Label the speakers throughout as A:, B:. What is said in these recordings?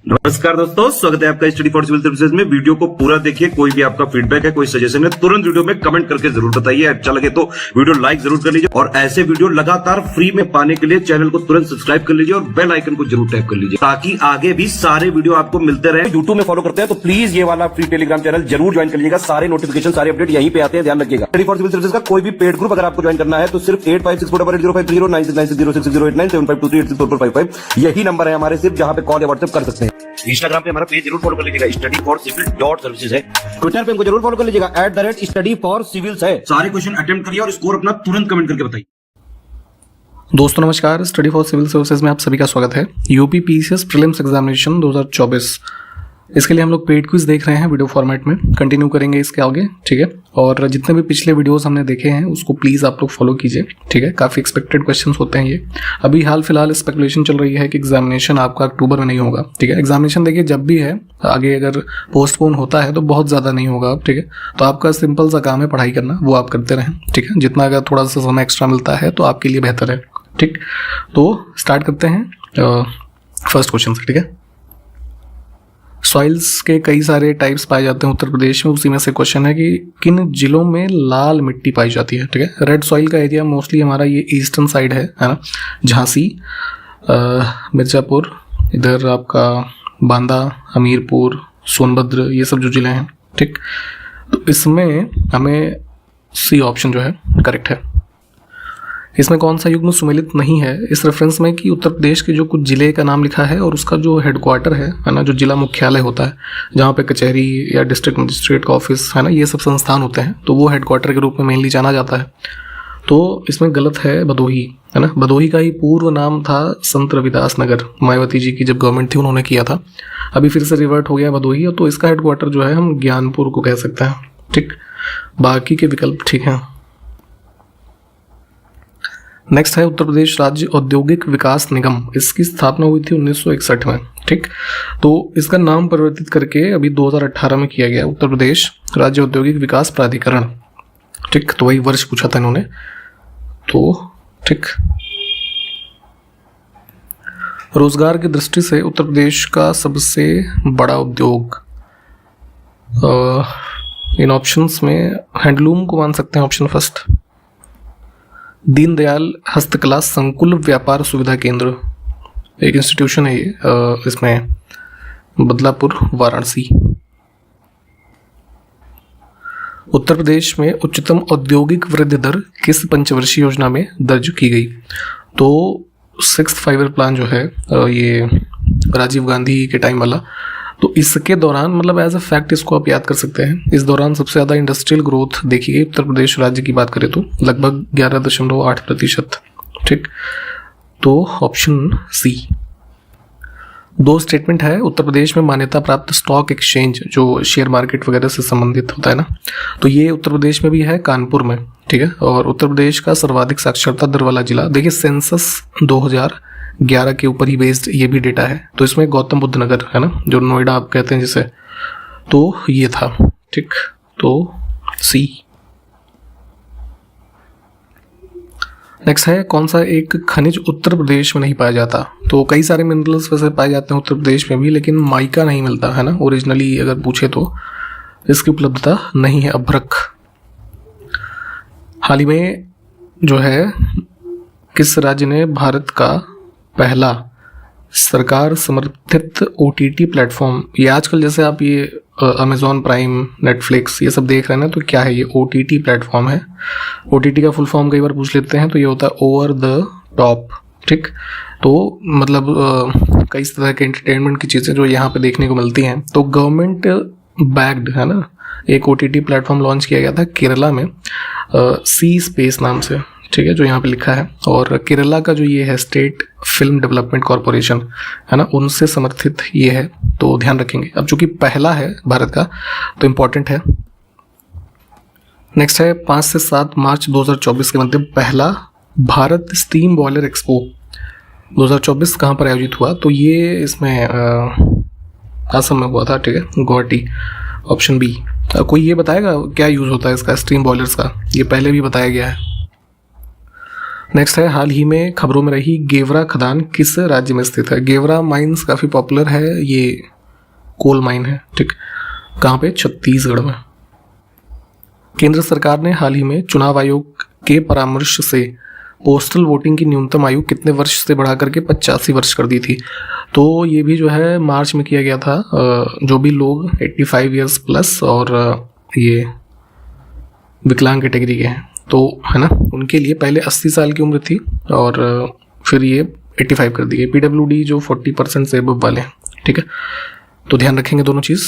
A: नमस्कार दोस्तों, स्वागत है आपका स्टडी फॉर सिविल सर्विसेज में। वीडियो को पूरा देखिए। कोई भी आपका फीडबैक है, कोई सजेशन है, तुरंत वीडियो में कमेंट करके जरूर बताइए। अच्छा लगे तो वीडियो लाइक जरूर कर लीजिए और ऐसे वीडियो लगातार फ्री में पाने के लिए चैनल को तुरंत सब्सक्राइब कर लीजिए और बेल आइकन को जरूर टैप कर लीजिए ताकि आगे भी सारे वीडियो आपको मिलते रहे। यूट्यूब में फॉलो करते हैं तो प्लीज ये वाला फ्री टेलीग्राम चैनल जरूर ज्वाइन कर लीजिएगा। सारे नोटिफिकेशन, सारे अपडेट यहीं पे आते हैं, ध्यान रखिएगा। स्टडी फॉर सिविल सर्विसेज का कोई भी पेड ग्रुप अगर आपको ज्वाइन करना है तो सिर्फ 85648056060609797523864455 यही नंबर है हमारे, सिर्फ जहां पे कॉल या व्हाट्सएप कर सकते हैं। इंस्टाग्राम पे हमारा पेज जरूर फॉलो कर लीजिएगा, स्टडी फॉर सिविल .सर्विसेज है। ट्विटर पे हमको जरूर फॉलो कर लीजिएगा, @study for civils है। सारे क्वेश्चन अटेम्प्ट करिए और स्कोर अपना तुरंत कमेंट करके बताइए।
B: दोस्तों नमस्कार, स्टडी फॉर सिविल सर्विसेज में आप सभी का स्वागत है। यूपी पीसीएस प्रीलिम्स एग्जामिनेशन 2024, इसके लिए हम लोग पेड क्विज देख रहे हैं वीडियो फॉर्मेट में। कंटिन्यू करेंगे इसके आगे, ठीक है। और जितने भी पिछले वीडियोस हमने देखे हैं उसको प्लीज़ आप लोग फॉलो कीजिए, ठीक है। काफ़ी एक्सपेक्टेड क्वेश्चंस होते हैं ये। अभी हाल फिलहाल स्पेकुलेशन चल रही है कि एग्जामिनेशन आपका अक्टूबर में नहीं होगा, ठीक है। एग्जामिनेशन देखिए जब भी है, आगे अगर पोस्टपोन होता है तो बहुत ज़्यादा नहीं होगा, ठीक है। तो आपका सिंपल सा काम है पढ़ाई करना, वो आप करते रहें, ठीक है। जितना अगर थोड़ा सा समय एक्स्ट्रा मिलता है तो आपके लिए बेहतर है, ठीक। तो स्टार्ट करते हैं फर्स्ट क्वेश्चन से, ठीक है। सॉइल्स के कई सारे टाइप्स पाए जाते हैं उत्तर प्रदेश में, उसी में से क्वेश्चन है कि किन जिलों में लाल मिट्टी पाई जाती है, ठीक है। रेड सॉइल का एरिया मोस्टली हमारा ये ईस्टर्न साइड है ना। झांसी, मिर्जापुर, इधर आपका बांदा, हमीरपुर, सोनभद्र, ये सब जो जिले हैं, ठीक। तो इसमें हमें सी ऑप्शन जो है करेक्ट है। इसमें कौन सा युग्म सुमेलित नहीं है इस रेफरेंस में कि उत्तर प्रदेश के जो कुछ जिले का नाम लिखा है और उसका जो हेडक्वार्टर है ना, जो जिला मुख्यालय होता है जहाँ पे कचहरी या डिस्ट्रिक्ट मजिस्ट्रेट का ऑफिस है ना, ये सब संस्थान होते हैं, तो वो हेडक्वार्टर के रूप में मेनली जाना जाता है। तो इसमें गलत है भदोही, है ना। भदोही का ही पूर्व नाम था संत रविदास नगर, मायावती जी की जब गवर्नमेंट थी उन्होंने किया था। अभी फिर से रिवर्ट हो गया भदोही, तो इसका हेडक्वार्टर जो है हम ज्ञानपुर को कह सकते हैं, ठीक। बाकी के विकल्प ठीक हैं। नेक्स्ट है उत्तर प्रदेश राज्य औद्योगिक विकास निगम, इसकी स्थापना हुई थी 1961 में, ठीक। तो इसका नाम परिवर्तित करके अभी 2018 में किया गया उत्तर प्रदेश राज्य औद्योगिक विकास प्राधिकरण, ठीक। तो वही वर्ष पूछा था इन्होंने, तो ठीक। रोजगार की दृष्टि से उत्तर प्रदेश का सबसे बड़ा उद्योग, इन ऑप्शंस में हैंडलूम को मान सकते हैं ऑप्शन फर्स्ट। दीनदयाल हस्तकला संकुल व्यापार सुविधा केंद्र एक इंस्टीट्यूशन है ये, इसमें बदलापुर, वाराणसी। उत्तर प्रदेश में उच्चतम औद्योगिक वृद्धि दर किस पंचवर्षीय योजना में दर्ज की गई? तो 6th फाइव-ईयर प्लान जो है ये राजीव गांधी के टाइम वाला, तो इसके दौरान मतलब एज अ फैक्ट इसको आप याद कर सकते हैं। इस दौरान सबसे ज़्यादा इंडस्ट्रियल ग्रोथ देखी गई उत्तर प्रदेश राज्य की बात करें तो लगभग 11.8%, ठीक। तो ऑप्शन सी। दो स्टेटमेंट है उत्तर प्रदेश में मान्यता प्राप्त स्टॉक एक्सचेंज जो शेयर मार्केट वगैरह से संबंधित होता है ना, तो ये उत्तर प्रदेश में भी है, कानपुर में, ठीक है। और उत्तर प्रदेश का सर्वाधिक साक्षरता दर वाला जिला, देखिए सेंसस 2011 के ऊपर ही बेस्ड ये भी डेटा है, तो इसमें गौतम बुद्ध नगर है ना, जो नोएडा आप कहते हैं जिसे, तो ये था, ठीक। तो सी। नेक्स्ट है कौन सा एक खनिज उत्तर प्रदेश में नहीं पाया जाता? तो कई सारे मिनरल्स वैसे पाए जाते हैं उत्तर प्रदेश में भी, लेकिन माइका नहीं मिलता है ना। ओरिजिनली अगर पूछे तो इसकी उपलब्धता नहीं है। अभ्रक हाल ही में जो है किस राज्य ने भारत का पहला सरकार समर्थित OTT प्लेटफॉर्म, ये आजकल जैसे आप ये अमेजॉन प्राइम, नेटफ्लिक्स ये सब देख रहे हैं ना, तो क्या है ये OTT प्लेटफॉर्म है। OTT का फुल फॉर्म कई बार पूछ लेते हैं, तो ये होता है ओवर द टॉप, ठीक। तो मतलब कई तरह के एंटरटेनमेंट की चीज़ें जो यहाँ पे देखने को मिलती हैं। तो गवर्नमेंट बैक्ड है ना, एक OTT प्लेटफॉर्म लॉन्च किया गया था केरला में, सी स्पेस नाम से, ठीक है, जो यहाँ पे लिखा है। और केरला का जो ये है स्टेट फिल्म डेवलपमेंट कॉरपोरेशन है ना, उनसे समर्थित ये है, तो ध्यान रखेंगे। अब चूंकि पहला है भारत का तो इम्पोर्टेंट है। नेक्स्ट है 5 से 7 मार्च 2024 के मध्य पहला भारत स्टीम बॉयलर एक्सपो 2024 कहाँ पर आयोजित हुआ? तो ये इसमें असम में हुआ था, ठीक है, गुवाहाटी, ऑप्शन बी। कोई ये बताएगा क्या यूज़ होता है इसका, स्टीम बॉयलर्स का? ये पहले भी बताया गया है। नेक्स्ट है, हाल ही में खबरों में रही गेवरा खदान किस राज्य में स्थित है? गेवरा माइंस काफ़ी पॉपुलर है, ये कोल माइन है, ठीक। कहाँ पे? छत्तीसगढ़ में। केंद्र सरकार ने हाल ही में चुनाव आयोग के परामर्श से पोस्टल वोटिंग की न्यूनतम आयु कितने वर्ष से बढ़ा करके 85 वर्ष कर दी थी। तो ये भी जो है मार्च में किया गया था। जो भी लोग 85 ईयर्स प्लस और ये विकलांग कैटेगरी के हैं, तो है ना, उनके लिए पहले 80 साल की उम्र थी और फिर ये 85 कर दी है। PWD जो 40% से अबव वाले हैं, ठीक है, तो ध्यान रखेंगे दोनों चीज़।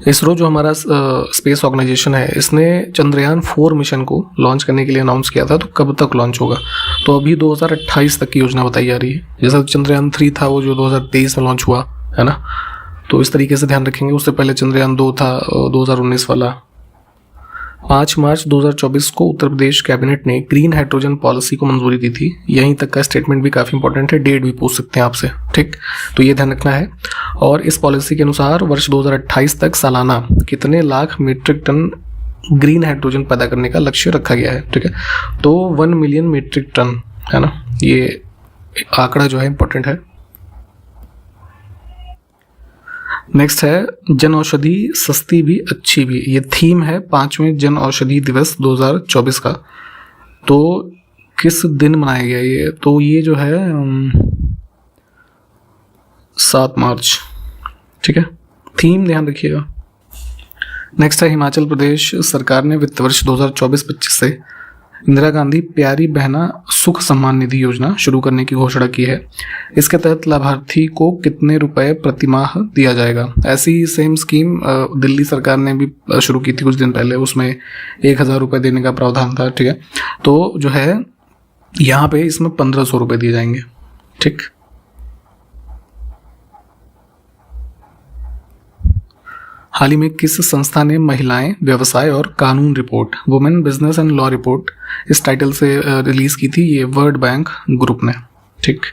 B: इसरो जो हमारा स्पेस ऑर्गेनाइजेशन है, इसने चंद्रयान 4 मिशन को लॉन्च करने के लिए अनाउंस किया था। तो कब तक लॉन्च होगा? तो अभी 2028 तक की योजना बताई जा रही है। जैसा चंद्रयान 3 था वो जो 2023 में लॉन्च हुआ है ना, तो इस तरीके से ध्यान रखेंगे। उससे पहले चंद्रयान 2 था 2019 वाला। 5 मार्च 2024 को उत्तर प्रदेश कैबिनेट ने ग्रीन हाइड्रोजन पॉलिसी को मंजूरी दी थी। यहीं तक का स्टेटमेंट भी काफ़ी इंपॉर्टेंट है, डेट भी पूछ सकते हैं आपसे, ठीक, तो ये ध्यान रखना है। और इस पॉलिसी के अनुसार वर्ष 2028 तक सालाना कितने lakh metric ton green hydrogen पैदा करने का लक्ष्य रखा गया है, ठीक है, तो 1 मिलियन मीट्रिक टन, है ना, ये आंकड़ा जो है इंपॉर्टेंट है। नेक्स्ट है, जन औषधि सस्ती भी अच्छी भी, ये थीम है 5वें जन औषधि दिवस 2024 का। तो किस दिन मनाया गया ये? तो ये जो है 7 मार्च, ठीक है, थीम ध्यान रखिएगा। नेक्स्ट है, हिमाचल प्रदेश सरकार ने वित्त वर्ष 2024-25 से इंदिरा गांधी प्यारी बहना सुख सम्मान निधि योजना शुरू करने की घोषणा की है। इसके तहत लाभार्थी को कितने रुपए प्रतिमाह दिया जाएगा? ऐसी सेम स्कीम दिल्ली सरकार ने भी शुरू की थी कुछ दिन पहले, उसमें 1000 रुपये देने का प्रावधान था, ठीक है, तो जो है यहाँ पे इसमें 1500 रुपये दिए जाएंगे, ठीक। हाल ही में किस संस्था ने महिलाएं, व्यवसाय और कानून report, women business and law report, इस टाइटल से रिलीज की थी? ये वर्ल्ड बैंक ग्रुप ने, ठीक।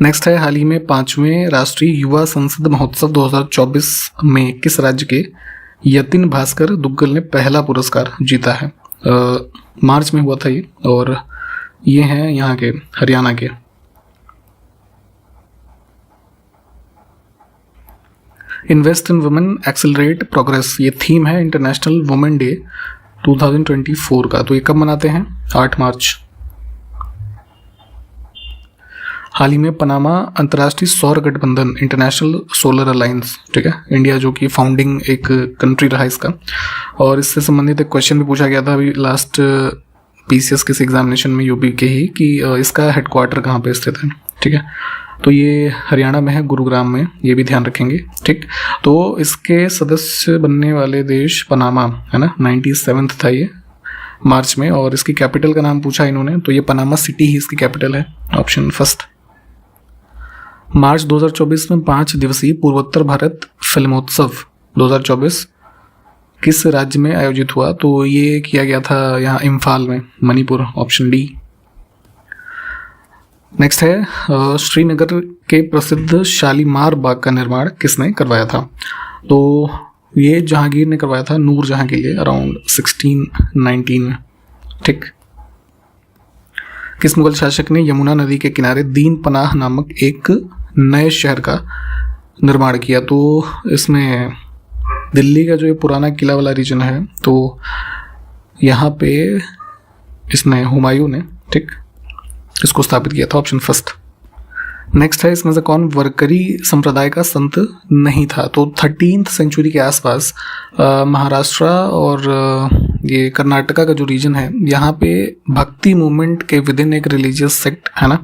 B: नेक्स्ट है, हाल ही में 5वें राष्ट्रीय युवा संसद महोत्सव 2024 में किस राज्य के यतिन भास्कर दुग्गल ने पहला पुरस्कार जीता है? मार्च में हुआ था ये, और ये हैं यहाँ के हरियाणा के। Invest in women accelerate progress, ये थीम है इंटरनेशनल वुमेन डे 2024 का। तो ये कब मनाते हैं? 8 मार्च। हाल ही में पनामा अंतर्राष्ट्रीय सौर गठबंधन, इंटरनेशनल सोलर अलायंस, ठीक है, इंडिया जो कि फाउंडिंग एक कंट्री रहा इसका, और इससे संबंधित एक क्वेश्चन भी पूछा गया था अभी लास्ट PCS किसी एग्जामिनेशन में यूपी के ही, कि इसका हेडक्वार्टर कहाँ पे स्थित है, ठीक है, तो ये हरियाणा में है, गुरुग्राम में, ये भी ध्यान रखेंगे, ठीक। तो इसके सदस्य बनने वाले देश पनामा है ना, 97th था ये मार्च में, और इसकी कैपिटल का नाम पूछा इन्होंने, तो ये पनामा सिटी ही इसकी कैपिटल है, ऑप्शन फर्स्ट। मार्च 2024 में 5 दिवसीय पूर्वोत्तर भारत फिल्मोत्सव 2024 किस राज्य में आयोजित हुआ? तो ये किया गया था यहाँ इम्फाल में, मणिपुर, ऑप्शन डी। नेक्स्ट है, श्रीनगर के प्रसिद्ध शालीमार बाग का निर्माण किसने करवाया था? तो ये जहांगीर ने करवाया था, नूर जहां के लिए, अराउंड 1619 में, ठीक। किस मुगल शासक ने यमुना नदी के किनारे दीन पनाह नामक एक नए शहर का निर्माण किया? तो इसमें दिल्ली का जो ये पुराना किला वाला रीजन है, तो यहाँ पे इसने हुमायूं ने, ठीक, इसको स्थापित किया था, ऑप्शन फर्स्ट। नेक्स्ट है, इसमें से कौन वरकरी संप्रदाय का संत नहीं था? तो 13th सेंचुरी के आसपास महाराष्ट्र और ये कर्नाटका का जो रीजन है, यहाँ पे भक्ति मूवमेंट के विद इन एक रिलीजियस सेक्ट है ना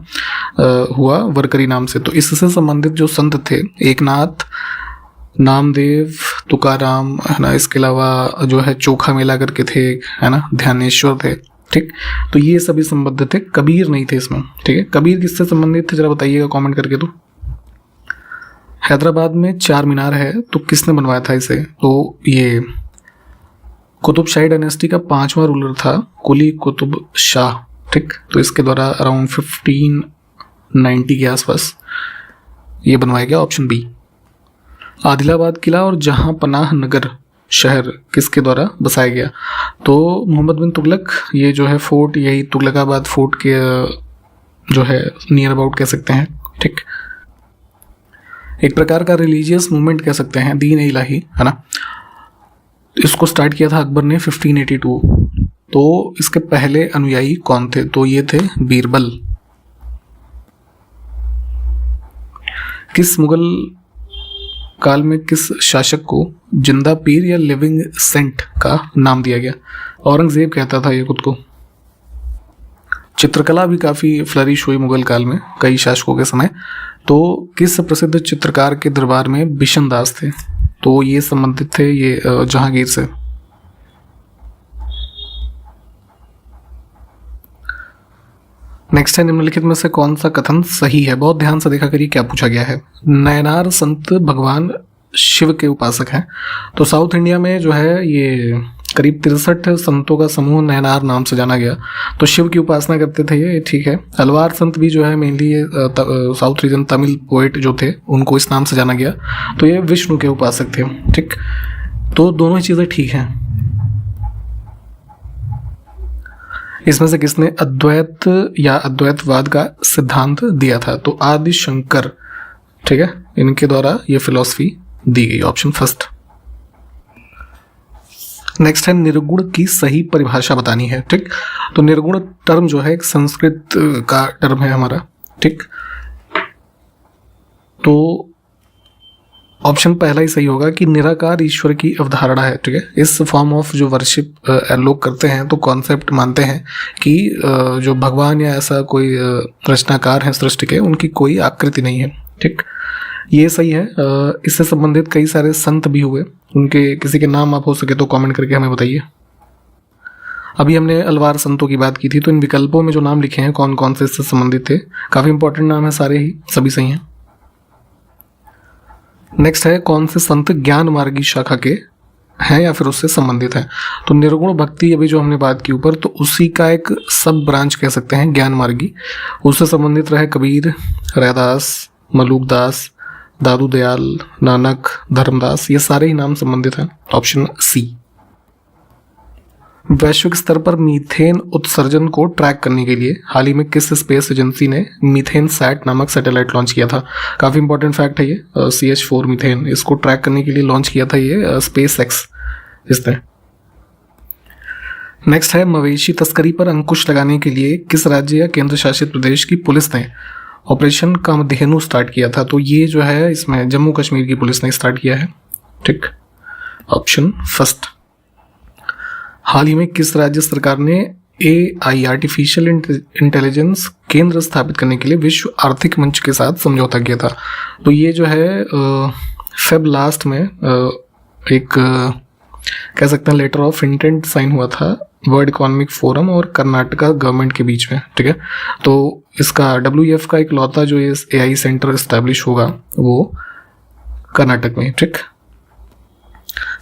B: हुआ वरकरी नाम से। तो इससे संबंधित जो संत थे, एकनाथ, नामदेव, तुकाराम, है ना, इसके अलावा जो है चोखा मेला करके थे, है ना, ध्यानेश्वर थे, ठीक, तो ये सभी संबद्ध थे, कबीर नहीं थे इसमें, ठीक है। कबीर किससे संबंधित थे जरा बताइएगा कमेंट करके। तो हैदराबाद में 4 मीनार है, तो किसने बनवाया था इसे? तो ये कुतुबशाही डायनेस्टी का 5वां रूलर था, कुली कुतुब शाह, ठीक, तो इसके द्वारा अराउंड 1590 के आसपास ये बनवाया गया, ऑप्शन बी। आदिलाबाद किला और जहां पनाह नगर शहर किसके द्वारा बसाया गया? तो मोहम्मद बिन तुगलक। ये जो है फोर्ट, यही तुगलकाबाद फोर्ट के जो है नियर अबाउट कह सकते हैं। ठीक, एक प्रकार का रिलीजियस मूवमेंट कह सकते हैं, दीन इलाही, है ना। इसको स्टार्ट किया था अकबर ने 1582। तो इसके पहले अनुयायी कौन थे? तो ये थे बीरबल। किस मुगल काल में किस शासक को जिंदा पीर या लिविंग सेंट का नाम दिया गया? औरंगजेब कहता था ये खुद को। चित्रकला भी काफी फ्लरिश हुई मुगल काल में कई शासकों के समय। तो किस प्रसिद्ध चित्रकार के दरबार में बिशन दास थे? तो ये संबंधित थे ये जहांगीर से। नेक्स्ट है, निम्नलिखित में से कौन सा कथन सही है? बहुत ध्यान से देखा करिए क्या पूछा गया है। नयनार संत भगवान शिव के उपासक हैं। तो साउथ इंडिया में जो है ये करीब 63 संतों का समूह नयनार नाम से जाना गया। तो शिव की उपासना करते थे ये, ठीक है। अलवार संत भी जो है मेनली ये साउथ रीजन तमिल पोएट जो थे उनको इस नाम से जाना गया। तो ये विष्णु के उपासक थे। ठीक, तो दोनों ही चीज़ें ठीक हैं। इसमें से किसने अद्वैत या अद्वैतवाद का सिद्धांत दिया था? तो आदि शंकर, ठीक है, इनके द्वारा ये फिलॉसफी दी गई। Option first. नेक्स्ट है, निर्गुण की सही परिभाषा बतानी है। ठीक, तो निर्गुण टर्म जो है एक संस्कृत का टर्म है हमारा। ठीक, तो ऑप्शन पहला ही सही होगा कि निराकार ईश्वर की अवधारणा है। ठीक है, इस फॉर्म ऑफ जो वर्शिप लोग करते हैं तो कॉन्सेप्ट मानते हैं कि जो भगवान या ऐसा कोई रचनाकार हैं सृष्टि के, उनकी कोई आकृति नहीं है। ठीक, ये सही है। इससे संबंधित कई सारे संत भी हुए, उनके किसी के नाम आप हो सके तो कमेंट करके हमें बताइए। अभी हमने अलवार संतों की बात की थी, तो इन विकल्पों में जो नाम लिखे हैं कौन कौन से इससे संबंधित थे? काफी इंपॉर्टेंट नाम है सारे ही, सभी सही हैं। नेक्स्ट है, कौन से संत ज्ञान मार्गी शाखा के हैं या फिर उससे संबंधित हैं? तो निर्गुण भक्ति अभी जो हमने बात की ऊपर, तो उसी का एक सब ब्रांच कह सकते हैं ज्ञान मार्गी। उससे संबंधित रहे कबीर, रैदास, मलूकदास, दादू दयाल, नानक, धर्मदास, ये सारे ही नाम संबंधित हैं। Option C. वैश्विक स्तर पर मीथेन उत्सर्जन को ट्रैक करने के लिए हाल ही में किस स्पेस एजेंसी ने मीथेन सैट नामक सैटेलाइट लॉन्च किया था? काफी इंपॉर्टेंट फैक्ट है ये। CH4 मीथेन, इसको ट्रैक करने के लिए लॉन्च किया था ये स्पेस एक्स इसने। नेक्स्ट है, मवेशी तस्करी पर अंकुश लगाने के लिए किस राज्य या केंद्र शासित प्रदेश की पुलिस ने ऑपरेशन कामधेनु स्टार्ट किया था? तो ये जो है इसमें जम्मू कश्मीर की पुलिस ने स्टार्ट किया है। ठीक, ऑप्शन फर्स्ट। हाल ही में किस राज्य सरकार ने AI आर्टिफिशियल इंटेलिजेंस केंद्र स्थापित करने के लिए विश्व आर्थिक मंच के साथ समझौता किया था? तो ये जो है फेब लास्ट में एक कह सकते हैं लेटर ऑफ इंटेंट साइन हुआ था वर्ल्ड इकोनॉमिक फोरम और कर्नाटका गवर्नमेंट के बीच में। ठीक है, तो इसका WEF का इकलौता जो ये AI सेंटर एस्टैब्लिश होगा वो कर्नाटक में। ठीक,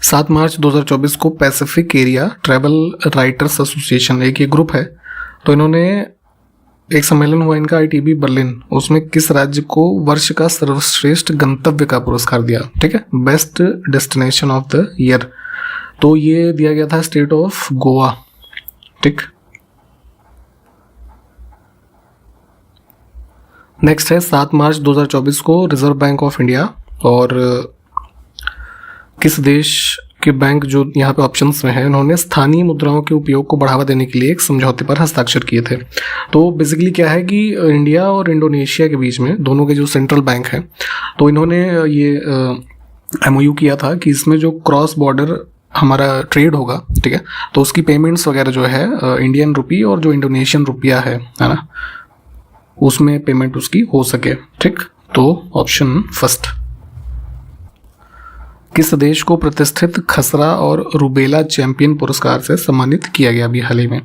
B: 7 मार्च 2024 को Pacific area travel writers association, एक ये ग्रुप है, तो इन्होंने एक सम्मेलन हुआ इनका ITB बर्लिन, उसमें किस राज्य को वर्ष का सर्वश्रेष्ठ गंतव्य का पुरस्कार दिया? ठीक है, best destination of the year, तो ये दिया गया था स्टेट ऑफ गोवा। ठीक, नेक्स्ट है, 7 मार्च 2024 को रिजर्व बैंक ऑफ इंडिया और किस देश के बैंक जो यहाँ पे ऑप्शंस में है, उन्होंने स्थानीय मुद्राओं के उपयोग को बढ़ावा देने के लिए एक समझौते पर हस्ताक्षर किए थे? तो बेसिकली क्या है कि इंडिया और इंडोनेशिया के बीच में, दोनों के जो सेंट्रल बैंक हैं, तो इन्होंने ये MOU किया था कि इसमें जो क्रॉस बॉर्डर हमारा ट्रेड होगा, ठीक है, तो उसकी पेमेंट्स वगैरह जो है इंडियन रुपी और जो इंडोनेशियन रुपया है ना, उसमें पेमेंट उसकी हो सके। ठीक, तो ऑप्शन फर्स्ट। किस देश को प्रतिष्ठित खसरा और रुबेला चैंपियन पुरस्कार से सम्मानित किया गया अभी हाल ही में?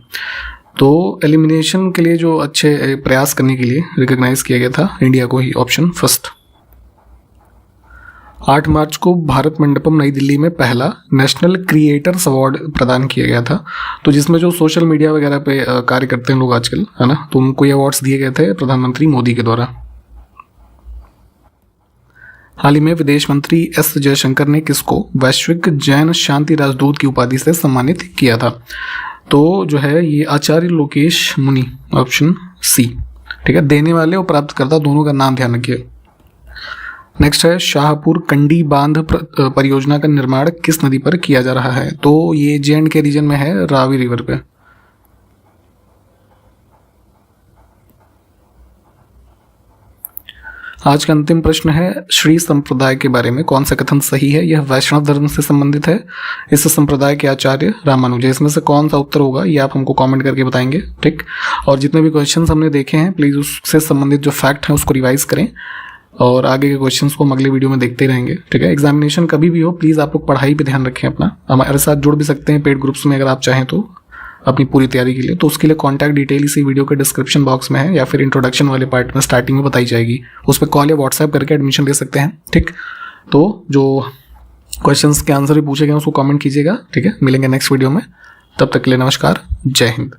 B: तो एलिमिनेशन के लिए जो अच्छे प्रयास करने के लिए रिकॉग्नाइज किया गया था इंडिया को ही। Option first. 8 मार्च को भारत मंडपम नई दिल्ली में पहला नेशनल क्रिएटर्स अवार्ड प्रदान किया गया था, तो जिसमें जो सोशल मीडिया वगैरह पे कार्य करते हैं लोग आजकल, है ना, तो उनको ये अवार्ड्स दिए गए थे प्रधानमंत्री मोदी के द्वारा। हाल ही में विदेश मंत्री एस जयशंकर ने किसको वैश्विक जैन शांति राजदूत की उपाधि से सम्मानित किया था? तो जो है ये आचार्य लोकेश मुनि, ऑप्शन सी। ठीक है, देने वाले और प्राप्तकर्ता दोनों का नाम ध्यान रखिए। नेक्स्ट है शाहपुर कंडी बांध परियोजना का निर्माण किस नदी पर किया जा रहा है? तो ये J&K रीजन में है, रावी रिवर पे। आज का अंतिम प्रश्न है श्री संप्रदाय के बारे में कौन सा कथन सही है? यह वैष्णव धर्म से संबंधित है। इस संप्रदाय के आचार्य रामानुज। इसमें से कौन सा उत्तर होगा ये आप हमको कमेंट करके बताएंगे। ठीक, और जितने भी क्वेश्चंस हमने देखे हैं प्लीज़ उससे संबंधित जो फैक्ट हैं उसको रिवाइज करें और आगे के क्वेश्चंस को हम अगले वीडियो में देखते रहेंगे। ठीक है, एग्जामिनेशन कभी भी हो प्लीज़ आप लोग पढ़ाई पे ध्यान रखें अपना। हमारे साथ जुड़ भी सकते हैं पेड ग्रुप्स में अगर आप चाहें तो अपनी पूरी तैयारी के लिए। तो उसके लिए कॉन्टैक्ट डिटेल इसी वीडियो के डिस्क्रिप्शन बॉक्स में है या फिर इंट्रोडक्शन वाले पार्ट में स्टार्टिंग में बताई जाएगी। उस पर कॉल या व्हाट्सएप करके एडमिशन ले सकते हैं। ठीक, तो जो क्वेश्चंस के आंसर भी पूछे गए उसको कमेंट कीजिएगा। ठीक है, मिलेंगे नेक्स्ट वीडियो में, तब तक के लिए नमस्कार, जय हिंद।